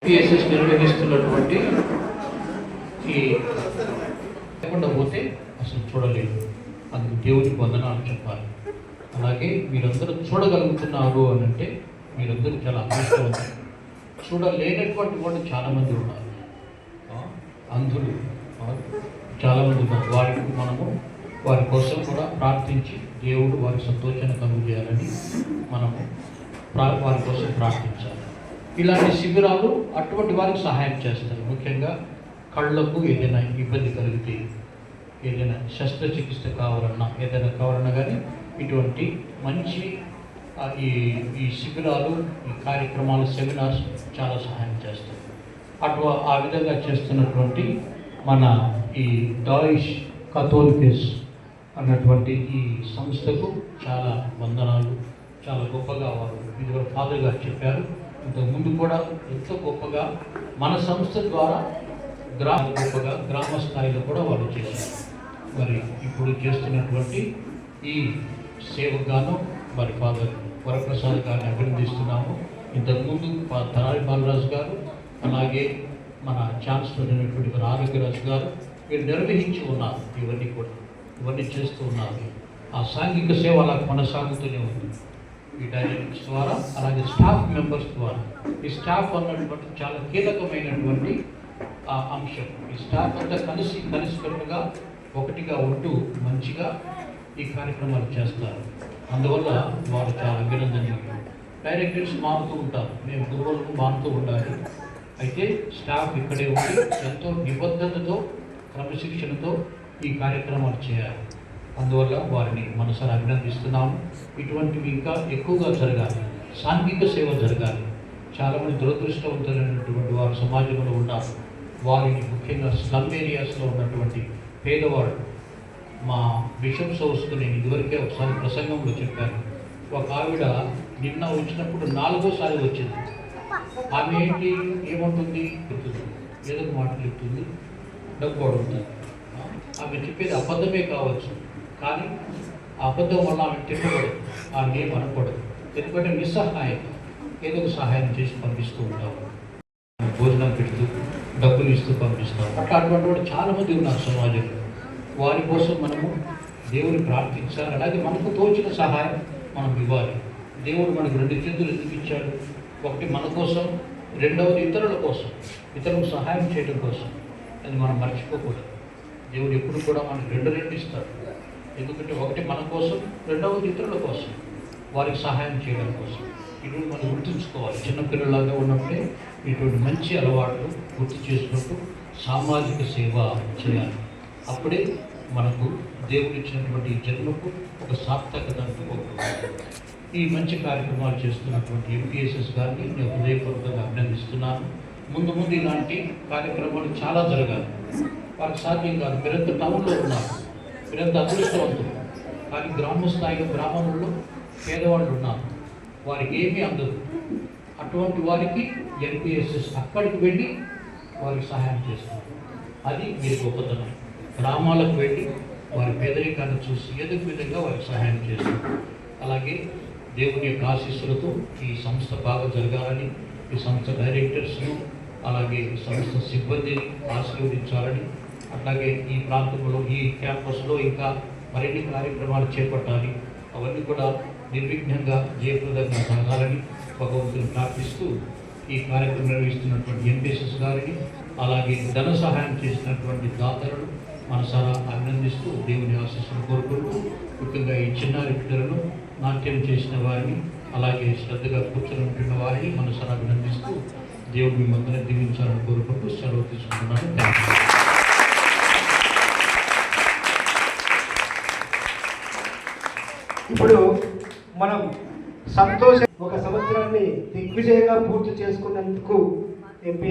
PSS నిర్వహిస్తున్నటువంటి ఈ లేకుండా పోతే అసలు చూడలేదు. అందుకు దేవునికి వందనాలు చెప్పాలి. అలాగే మీరందరూ చూడగలుగుతున్నారు అని అంటే మీరందరూ చాలా అదృష్టవంతులు. చూడలేనటువంటి వాళ్ళు చాలామంది ఉన్నారు, అంధులు చాలామంది ఉన్నారు. వారి కోసం కూడా ప్రార్థించి దేవుడు వారి సంతోషాన్ని కలుగు చేయాలని మనము వారి కోసం ప్రార్థించాలి. ఇలాంటి శిబిరాలు అటువంటి వారికి సహాయం చేస్తాయి. ముఖ్యంగా కళ్ళకు ఏదైనా ఇబ్బంది కలిగితే, ఏదైనా శస్త్రచికిత్స కావాలన్నా కానీ ఇటువంటి మంచి ఈ శిబిరాలు, ఈ కార్యక్రమాలు, సెమినార్స్ చాలా సహాయం చేస్తాయి. ఆ విధంగా చేస్తున్నటువంటి మన ఈ డాయిష్ కథోలికస్ అన్నటువంటి ఈ సంస్థకు చాలా వందనాలు. చాలా గొప్పగా వారు ఇదివరకు ఫాదర్ గారు చెప్పారు. ఇంతకుముందు కూడా ఎంతో గొప్పగా మన సంస్థ ద్వారా గ్రామ స్థాయిలో కూడా వాళ్ళు చేశారు. మరి ఇప్పుడు చేస్తున్నటువంటి ఈ సేవగాను మరి ఫాదర్ వరప్రసాద్ గారిని అభినందిస్తున్నాము. ఇంతకుముందు తరారి బాలరాజు గారు, అలాగే మన ఛాన్సలర్ అయినటువంటి మన ఆరోగ్యరాజు గారు వీరు నిర్వహించి ఉన్నారు. ఇవన్నీ చేస్తూ ఉన్నారు. ఆ సాంఘిక సేవ అలా కొనసాగుతూనే ఉంది ఈ డైరెక్టర్స్ ద్వారా, అలాగే స్టాఫ్ మెంబర్స్ ద్వారా. ఈ స్టాఫ్ అన్నటువంటి చాలా కీలకమైనటువంటి అంశం. ఈ స్టాఫ్ అంతా కలిసికట్టుగా ఒకటిగా ఉంటూ మంచిగా ఈ కార్యక్రమాలు చేస్తారు. అందువల్ల వారు చాలా అభినందనీయులు. డైరెక్టర్స్ మారుతూ ఉంటారు, మేము గురువులకు మారుతూ ఉండాలి. అయితే స్టాఫ్ ఇక్కడే ఉండి ఎంతో నిబద్ధతతో, క్రమశిక్షణతో ఈ కార్యక్రమాలు చేయాలి. అందువల్ల వారిని మనసారా అభినందిస్తున్నాము. ఇటువంటివి ఇంకా ఎక్కువగా జరగాలి, సాంఘిక సేవ జరగాలి. చాలామంది దురదృష్టవంతులైనటువంటి వారు సమాజంలో ఉన్నారు. వారిని ముఖ్యంగా స్లమ్ ఏరియాస్లో ఉన్నటువంటి పేదవాళ్ళు, మా బిషప్స్ హౌస్కు నేను ఇదివరకే ఒకసారి ప్రసంగంలో చెప్పాను. ఒక ఆవిడ నిన్న వచ్చినప్పుడు 4వ వచ్చింది. ఆమె ఏంటి ఏముంటుంది చెప్తుంది, ఏదో మాటలు చెప్తుంది, డబ్బు అడుగుతుంది. ఆమె చెప్పేది అబద్ధమే కావచ్చు, కానీ ఆ అబద్ధం వల్ల ఆమె తిప్పకూడదు, ఆమె ఏం అనకూడదు. ఎందుకంటే నిస్సహాయం, ఏదో ఒక సహాయం చేసి పంపిస్తూ ఉంటాము, భోజనం పెడుతూ డబ్బులు ఇస్తూ పంపిస్తాం. అటువంటి వాడు చాలామంది ఉన్నారు సమాజంలో. వారి కోసం మనము దేవుని ప్రార్థించాలి. అలాగే మనకు తోచిన సహాయం మనం ఇవ్వాలి. దేవుడు మనకు 2 చేతులు ఎందుకు ఇచ్చాడు? ఒకటి మన కోసం, రెండవది ఇతరుల కోసం, ఇతరులకు సహాయం చేయడం కోసం. అది మనం మర్చిపోకూడదు. దేవుడు ఎప్పుడు కూడా మనకు 2 ఇస్తాడు. ఎందుకంటే ఒకటి మన కోసం, రెండవది ఇతరుల కోసం, వారికి సహాయం చేయడం కోసం. ఇటువంటి మనం గుర్తుంచుకోవాలి. చిన్నపిల్లలాగా ఉన్నప్పుడే ఇటువంటి మంచి అలవాట్లు గుర్తు చేసుకుంటూ సామాజిక సేవ చేయాలి. అప్పుడే మనకు దేవుడు ఇచ్చినటువంటి జన్మకు ఒక సార్థకత అనుకోకూడదు. ఈ మంచి కార్యక్రమాలు చేస్తున్నటువంటి ఎంపీఎస్ఎస్ గారిని నేను హృదయపూర్వకంగా అభినందిస్తున్నాను. ముందు ఇలాంటి కార్యక్రమాలు చాలా జరగాలి. వారికి సాధ్యం కాదు. మీరంతా టౌన్లో ఉన్నారు, మీరంతా అదృష్టవంతులు. కానీ గ్రామ స్థాయిలో, గ్రామంలో పేదవాళ్ళు ఉన్నారు, వారికి ఏమీ అందదు. అటువంటి వారికి ఎంపీఎస్ఎస్ అక్కడికి వెళ్ళి వారికి సహాయం చేస్తారు. అది మీరు గొప్పతనం. గ్రామాలకు వెళ్ళి వారి పేదరికాన్ని చూసి ఏదో విధంగా వారికి సహాయం చేస్తారు. అలాగే దేవుని యొక్క ఆశీస్సులతో ఈ సంస్థ బాగా జరగాలని, ఈ సంస్థ డైరెక్టర్స్ను, అలాగే ఈ సంస్థ సిబ్బందిని ఆశీర్వదించాలని, అట్లాగే ఈ ప్రాంతంలో, ఈ క్యాంపస్లో ఇంకా మరిన్ని కార్యక్రమాలు చేపట్టాలి. అవన్నీ కూడా నిర్విఘ్నంగా జయప్రదంగా సాగాలని భగవంతుని ప్రార్థిస్తూ ఈ కార్యక్రమం నిర్వహిస్తున్నటువంటి ఎంపీఎస్ఎస్ గారిని, అలాగే ధన సహాయం చేసినటువంటి దాతలను మనసారా అభినందిస్తూ దేవుని ఆశీస్సులు కోరుకుంటూ, ముఖ్యంగా ఈ చిన్నారి పిల్లలను, నాట్యం చేసిన వారిని, అలాగే శ్రద్ధగా కూర్చొని ఉంటున్న వారిని మనసారా అభినందిస్తూ దేవుడు మిమ్మల్ని దీవించాలని కోరుకుంటూ సెలవు తీసుకుంటున్నాను. ఇప్పుడు మనం ఒక సంవత్సరాన్ని దిగ్విజయంగా పూర్తి చేసుకున్నందుకు ఎంపీ